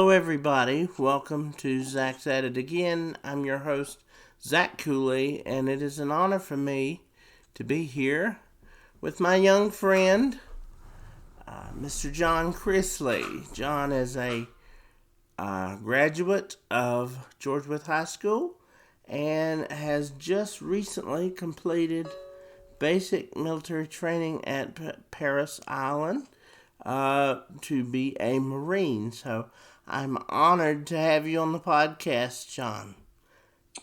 Hello, everybody. Welcome to Zach's At It Again. I'm your host, Zach Cooley, and it is an honor for me to be here with my young friend, Mr. John Chrisley. John is a graduate of George Wytheville High School and has just recently completed basic military training at Paris Island to be a Marine. So I'm honored to have you on the podcast, John.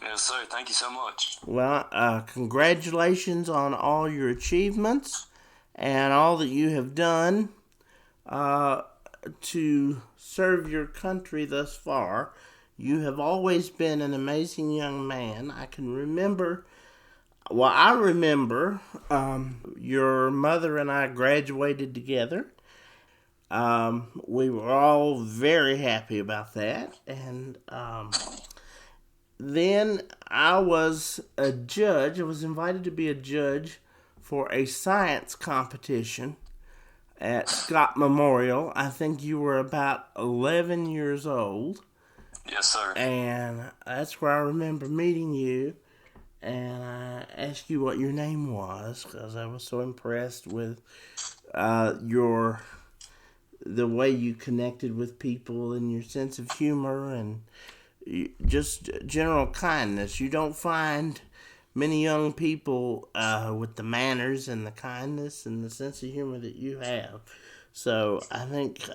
Yes, sir. Thank you so much. Well, congratulations on all your achievements and all that you have done to serve your country thus far. You have always been an amazing young man. I remember your mother and I graduated together. We were all very happy about that. And then I was a judge. I was invited to be a judge for a science competition at Scott Memorial. I think you were about 11 years old. Yes, sir. And that's where I remember meeting you. And I asked you what your name was because I was so impressed with the way you connected with people and your sense of humor and just general kindness. You don't find many young people with the manners and the kindness and the sense of humor that you have. So I think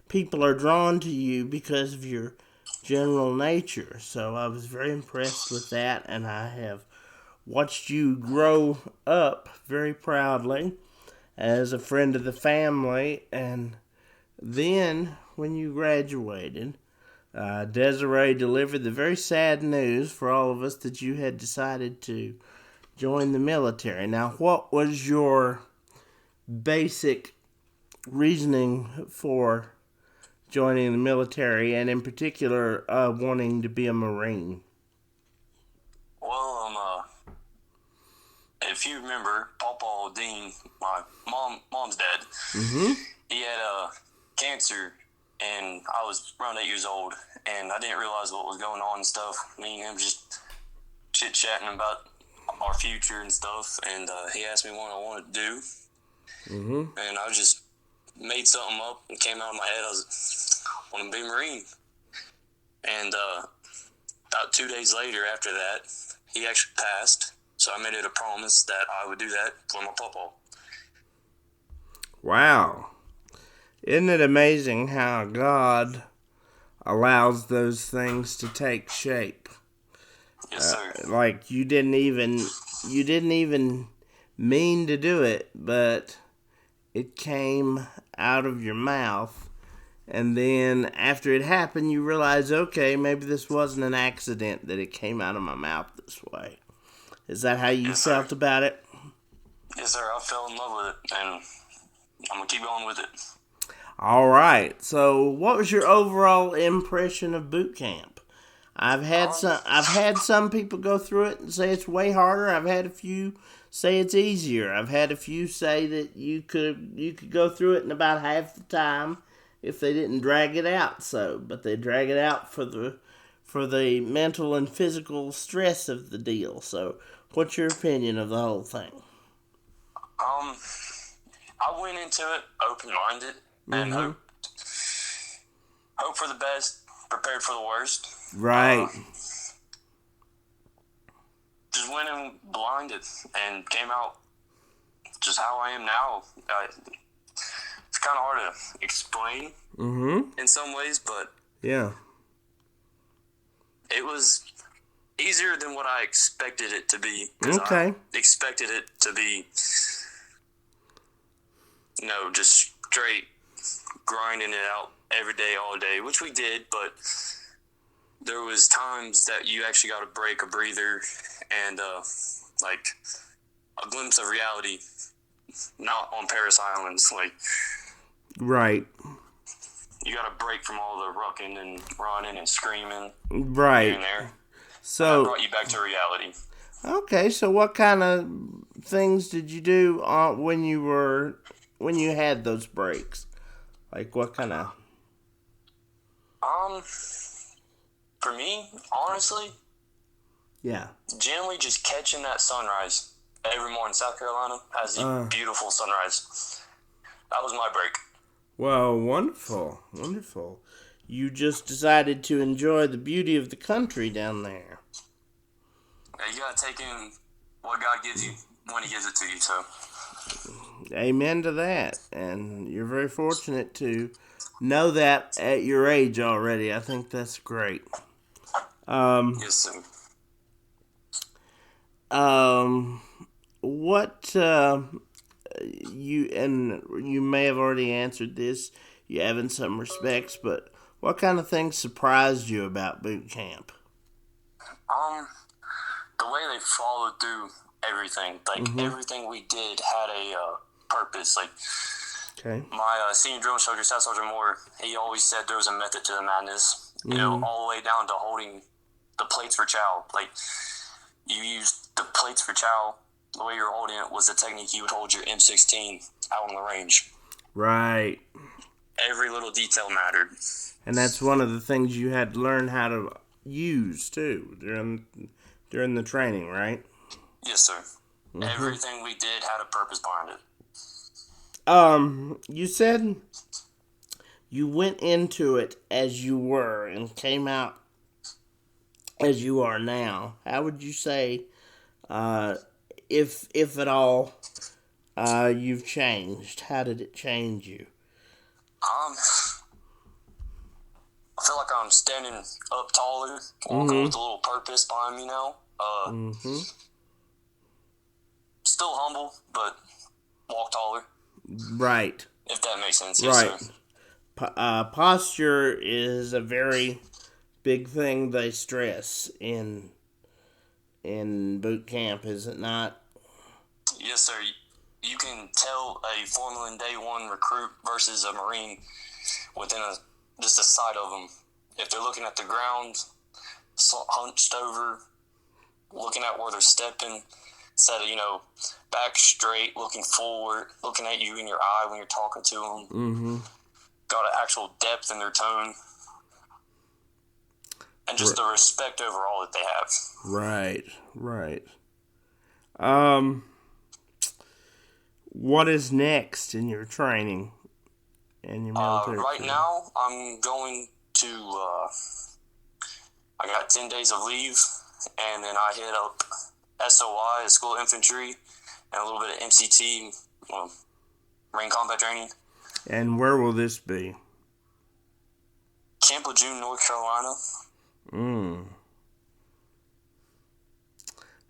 people are drawn to you because of your general nature. So I was very impressed with that, and I have watched you grow up very proudly as a friend of the family. And then when you graduated, Desiree delivered the very sad news for all of us that you had decided to join the military. Now, what was your basic reasoning for joining the military, and in particular, wanting to be a Marine? Well, if you remember, Papa Dean, my mom's dad, he had cancer, and I was around 8 years old, and I didn't realize what was going on and stuff. Me and him just chit-chatting about our future and stuff, and he asked me what I wanted to do, and I just made something up and came out of my head. I want to be a Marine. And about 2 days later after that, he actually passed. So I made it a promise that I would do that for my papa. Wow. Isn't it amazing how God allows those things to take shape? Yes, sir. Like you didn't even mean to do it, but it came out of your mouth, and then after it happened, you realize, okay, maybe this wasn't an accident that it came out of my mouth this way. Is that how you felt about it? Yes, sir. I fell in love with it, and I'm gonna keep going with it. All right. So, what was your overall impression of boot camp? I've had some people go through it and say it's way harder. I've had a few say it's easier. I've had a few say that you could go through it in about half the time if they didn't drag it out. But they drag it out for the mental and physical stress of the deal. So, what's your opinion of the whole thing? I went into it open-minded and hope for the best, prepared for the worst. Right. Just went in blinded and came out just how I am now. It's kind of hard to explain in some ways, but yeah, it was easier than what I expected it to be. Okay. I expected it to be, just straight grinding it out every day, all day, which we did, but there was times that you actually got a break, a breather, and like a glimpse of reality, not on Paris Islands. Like, right. You got a break from all the rucking and running and screaming. Right. Here and there. So that brought you back to reality. Okay, so what kind of things did you do when you had those breaks? Like what kind of? For me, honestly, Yeah. generally just catching that sunrise every morning. South Carolina has a beautiful sunrise. That was my break. Well, wonderful, wonderful. You just decided to enjoy the beauty of the country down there. Yeah, you gotta take in what God gives you when He gives it to you. So, Amen to that. And you're very fortunate to know that at your age already. I think that's great. yes, sir. What you may have already answered this. You have in some respects, but what kind of things surprised you about boot camp? The way they followed through everything, like everything we did had a purpose. Like Okay. my senior drill instructor, Staff Sergeant Moore, he always said there was a method to the madness. You know, all the way down to holding the plates for chow. Like you used the plates for chow. The way you were holding it was the technique you would hold your M16 out on the range. Right. Every little detail mattered. And that's one of the things you had to learn how to use too during the training, right? Yes, sir. Everything we did had a purpose behind it. You said you went into it as you were and came out as you are now. How would you say, if at all, you've changed? How did it change you? I feel like I'm standing up taller, walking with a little purpose behind me now. Still humble, but walk taller. Right. If that makes sense. Yes, Right. sir. Posture is a very big thing they stress in boot camp, is it not? Yes, sir. You can tell a Formula Day 1 recruit versus a Marine within just a sight of them. If they're looking at the ground, hunched over, looking at where they're stepping, instead of, back straight, looking forward, looking at you in your eye when you're talking to them. Got an actual depth in their tone. And just the respect overall that they have. Right. What is next in your training and your military right training? now, I'm going to, I got 10 days of leave, and then I hit up SOI, School of Infantry, and a little bit of MCT, Marine Combat Training. And where will this be? Camp Lejeune, North Carolina.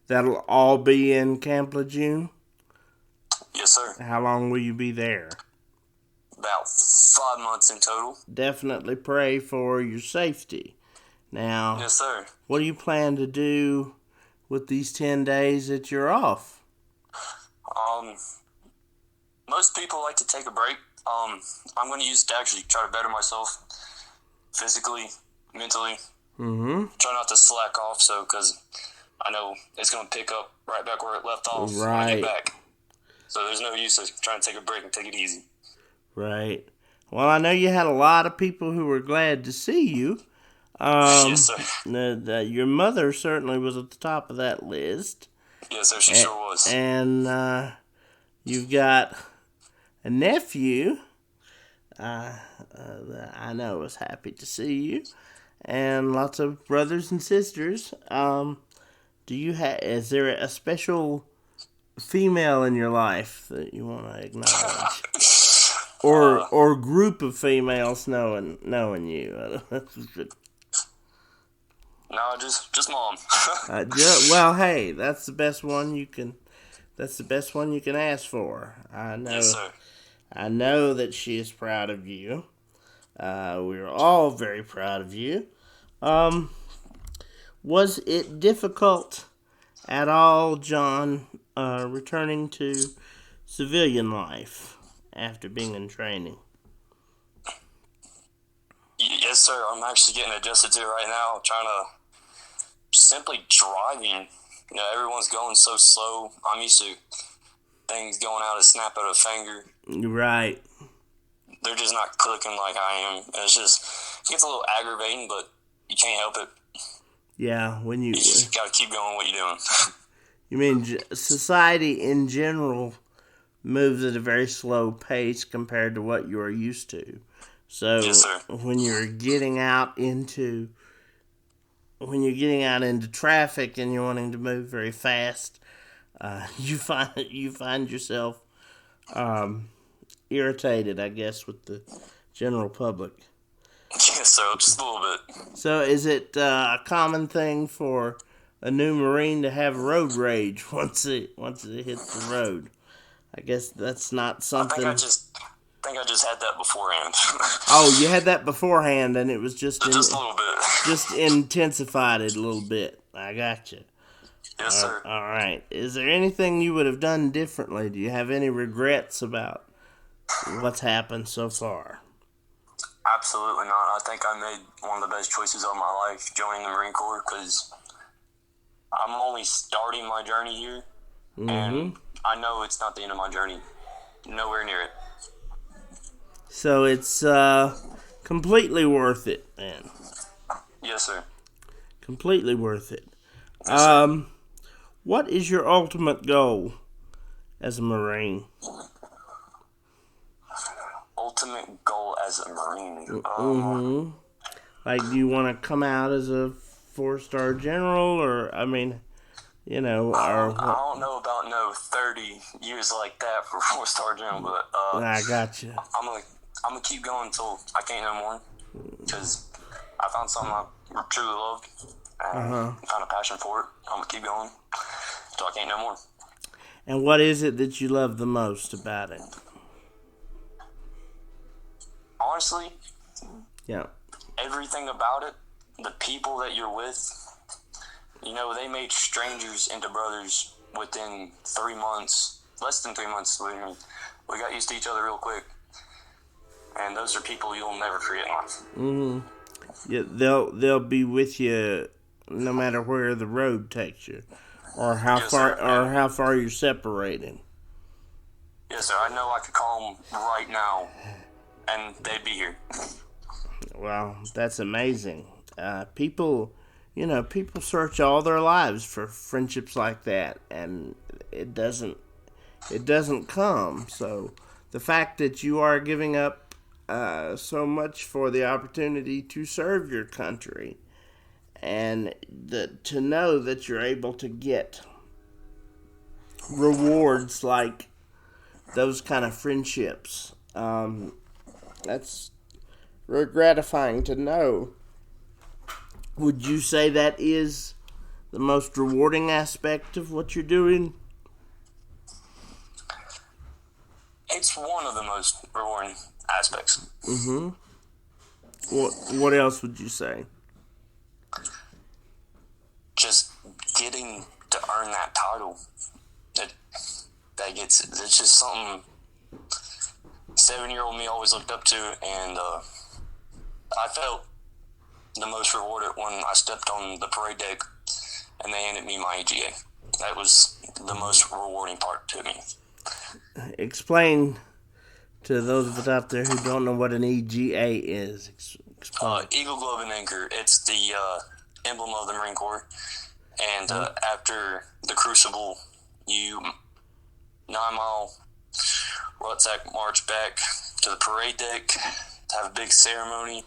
That'll all be in Camp Lejeune? Yes, sir. How long will you be there? About 5 months in total. Definitely pray for your safety. Now, Yes, sir. what do you plan to do with these 10 days that you're off? Most people like to take a break. I'm going to use it to actually try to better myself physically, mentally. Try not to slack off, because I know it's going to pick up right back where it left off when I get back. So there's no use of trying to take a break and take it easy. Right. Well, I know you had a lot of people who were glad to see you. Yes, sir. Your mother certainly was at the top of that list. Yes, sir, she sure was. And you've got a nephew that I know was happy to see you, and lots of brothers and sisters. Is there a special female in your life that you want to acknowledge? Or group of females knowing you? No, just mom. Well, hey, that's the best one you can. That's the best one you can ask for. I know. Yes, sir. I know that she is proud of you. We're all very proud of you. Was it difficult at all, John, returning to civilian life after being in training? Yes, sir. I'm actually getting adjusted to it right now. I'm trying to simply driving. Everyone's going so slow. I'm used to things going out a snap of a finger. Right. They're just not clicking like I am. It's just gets a little aggravating, but you can't help it. Yeah, when you just got to keep going what you're doing. You mean society in general moves at a very slow pace compared to what you are used to. So yes, sir. when you're getting out into traffic and you're wanting to move very fast, you find yourself irritated, I guess, with the general public. Yes, sir, just a little bit. So is it a common thing for a new Marine to have road rage once it hits the road? I guess that's not something. I think I just had that beforehand. Oh, you had that beforehand, and it was just a little bit. Just intensified it a little bit. I got you. Yes, sir. All right. Is there anything you would have done differently? Do you have any regrets about what's happened so far? Absolutely not. I think I made one of the best choices of my life joining the Marine Corps, because I'm only starting my journey here, and I know it's not the end of my journey. Nowhere near it. So it's completely worth it, then. Yes, sir. Completely worth it. Yes, what is your ultimate goal as a Marine? Ultimate goal as a Marine? Like, do you want to come out as a 4-star general, or, I mean, you know, I don't know about 30 years like that for 4-star general, but I got you. I'm gonna keep going until I can't no more, because I found something I truly loved and found a passion for it. I'm gonna keep going until I can't no more. And what is it that you love the most about it? Honestly, yeah, everything about it. The people that you're with, you know, they made strangers into brothers within 3 months, less than 3 months. We got used to each other real quick, and those are people you'll never forget in life. Yeah, they'll be with you no matter where the road takes you, or how far you're separated. Yes, sir. I know I could call them right now, and they'd be here. Well, that's amazing. People search all their lives for friendships like that, and it doesn't come. So the fact that you are giving up so much for the opportunity to serve your country, and to know that you're able to get rewards like those kind of friendships, that's very gratifying to know. Would you say that is the most rewarding aspect of what you're doing? It's one of the most rewarding aspects. What else would you say? Just getting to earn that title. It's just something 7-year-old me always looked up to, and I felt the most rewarded when I stepped on the parade deck and they handed me my EGA. That was the most rewarding part to me. Explain to those of us out there who don't know what an EGA is. Eagle, Globe, and Anchor. It's the emblem of the Marine Corps. And after the Crucible, you 9-mile rucksack march back to the parade deck to have a big ceremony.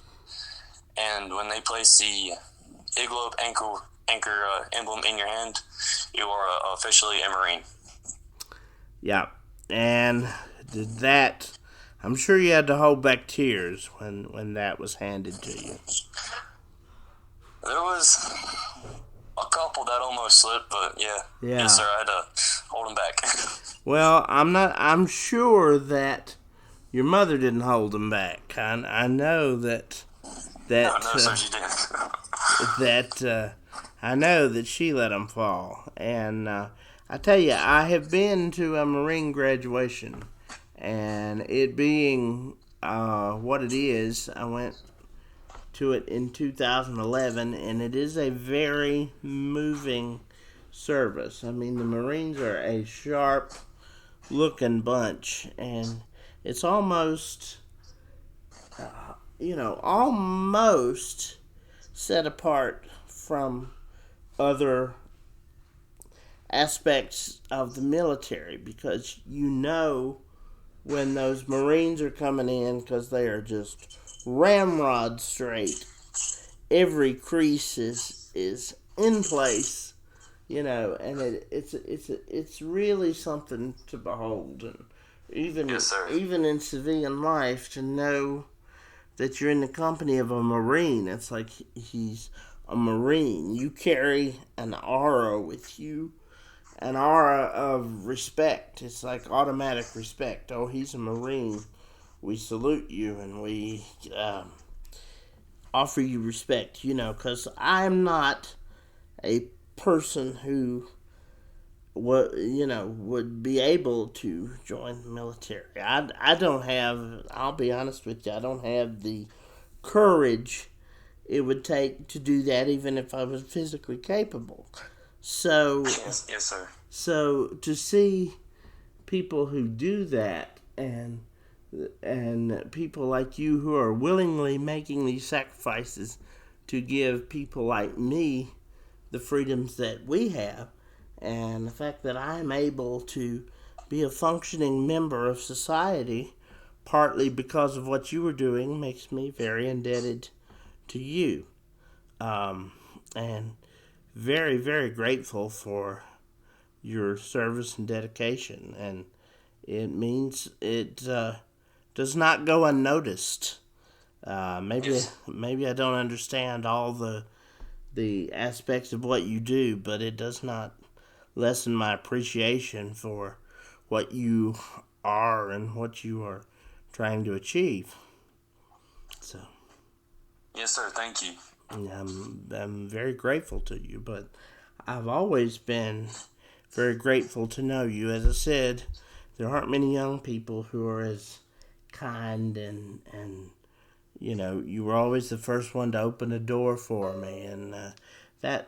And when they place the Eagle, Globe, Anchor emblem in your hand, you are officially a Marine. Yeah. And that, I'm sure you had to hold back tears when that was handed to you. There was a couple that almost slipped, but yeah. Yes, sir, I had to hold them back. Well, I'm sure that your mother didn't hold them back. I know that no, sir, she didn't. I know that she let them fall. And I tell you, I have been to a Marine graduation, and it being what it is, I went to it in 2011, and it is a very moving service. I mean, the Marines are a sharp-looking bunch, and it's almost almost set apart from other aspects of the military, because when those Marines are coming in, because they are just ramrod straight. Every crease is in place, and it's really something to behold, and even in civilian life, to know that you're in the company of a Marine. It's like he's a Marine. You carry an aura with you, an aura of respect. It's like automatic respect. Oh, he's a Marine. We salute you, and we offer you respect, because I'm not a person who would be able to join the military. I don't have, I'll be honest with you, I don't have the courage it would take to do that, even if I was physically capable. So, yes, sir. So to see people who do that, and people like you who are willingly making these sacrifices to give people like me the freedoms that we have, and the fact that I'm able to be a functioning member of society, partly because of what you were doing, makes me very indebted to you. And very, very grateful for your service and dedication. And it means it does not go unnoticed. Maybe I don't understand all the aspects of what you do, but it does not lessen my appreciation for what you are and what you are trying to achieve. So, yes, sir. Thank you. I'm very grateful to you, but I've always been very grateful to know you. As I said, there aren't many young people who are as kind, and you were always the first one to open a door for me, and that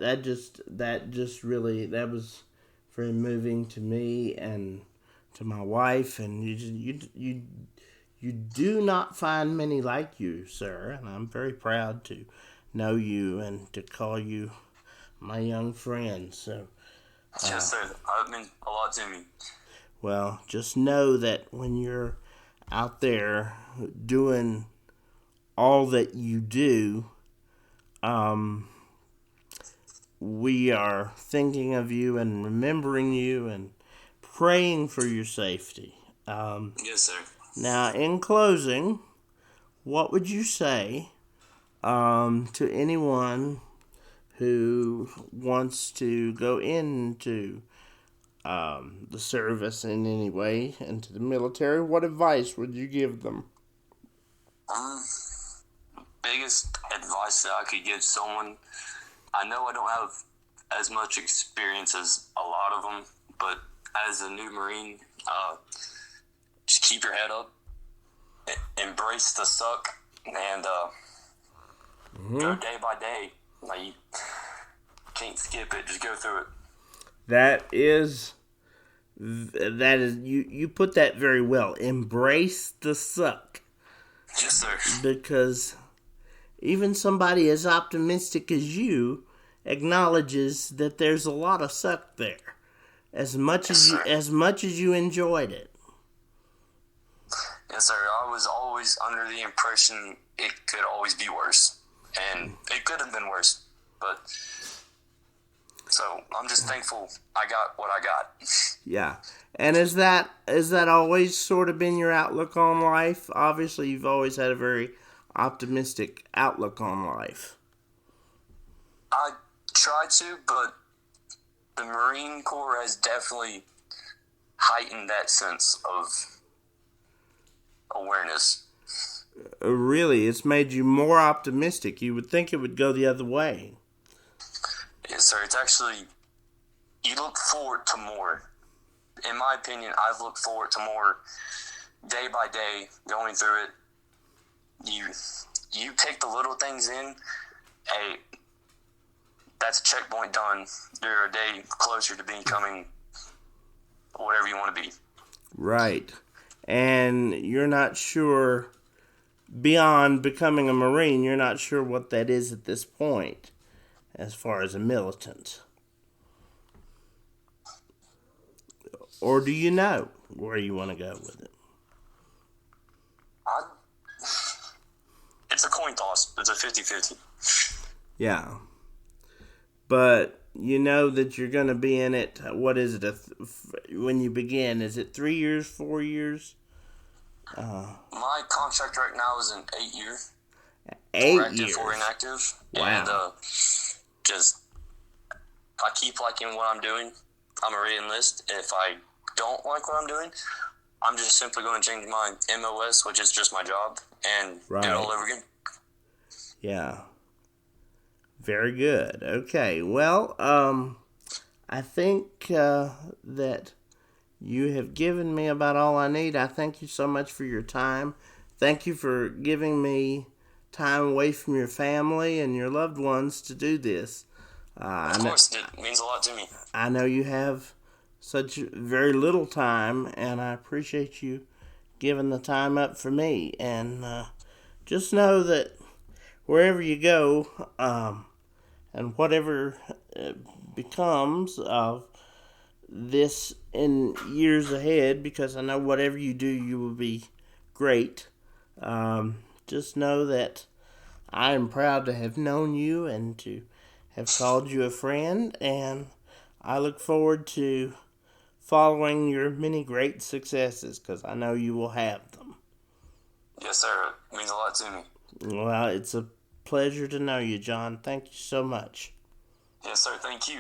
was very moving to me and to my wife. And you do not find many like you, sir, and I'm very proud to know you and to call you my young friend. So, yes, sir. That meant a lot to me. Well, just know that when you're out there doing all that you do, we are thinking of you and remembering you and praying for your safety. Yes, sir. Now, in closing, what would you say to anyone who wants to go into the service in any way, into the military? What advice would you give them? Biggest advice that I could give someone, I know I don't have as much experience as a lot of them, but as a new Marine, just keep your head up, embrace the suck, and go day by day. Like, you can't skip it, just go through it. That is you put that very well. Embrace the suck. Yes, sir. Because even somebody as optimistic as you acknowledges that there's a lot of suck there. As much as you enjoyed it. Yes, sir. I was always under the impression it could always be worse, and it could have been worse. But so I'm just thankful I got what I got. Yeah. And is that always sort of been your outlook on life? Obviously, you've always had a very optimistic outlook on life. I try to, but the Marine Corps has definitely heightened that sense of awareness. Really, it's made you more optimistic. You would think it would go the other way. Yes, sir. It's actually, you look forward to more. In my opinion, I've looked forward to more day by day, going through it. You take the little things in. Hey, that's a checkpoint done. You're a day closer to becoming whatever you want to be. Right. And you're not sure beyond becoming a Marine, you're not sure what that is at this point, as far as a militant. Or do you know where you want to go with it? It's a coin toss. It's a 50-50. Yeah. But you know that you're going to be in it. What is it? When you begin, is it 3 years, 4 years? My contract right now is an 8 year. 8 years. 4 inactive. Wow. And I keep liking what I'm doing. I'm a re-enlist. If I don't like what I'm doing, I'm just simply going to change my MOS, which is just my job, and do it all over again. Yeah. Very good. Okay. Well, I think that you have given me about all I need. I thank you so much for your time. Thank you for giving me time away from your family and your loved ones to do this. Of course, it means a lot to me. I know you have such very little time, and I appreciate you giving the time up for me. And just know that wherever you go, and whatever becomes of this in years ahead, because I know whatever you do, you will be great. Just know that I am proud to have known you and to have called you a friend, and I look forward to following your many great successes, because I know you will have them. Yes, sir. It means a lot to me. Well, it's a pleasure to know you, John. Thank you so much. Yes, sir. Thank you.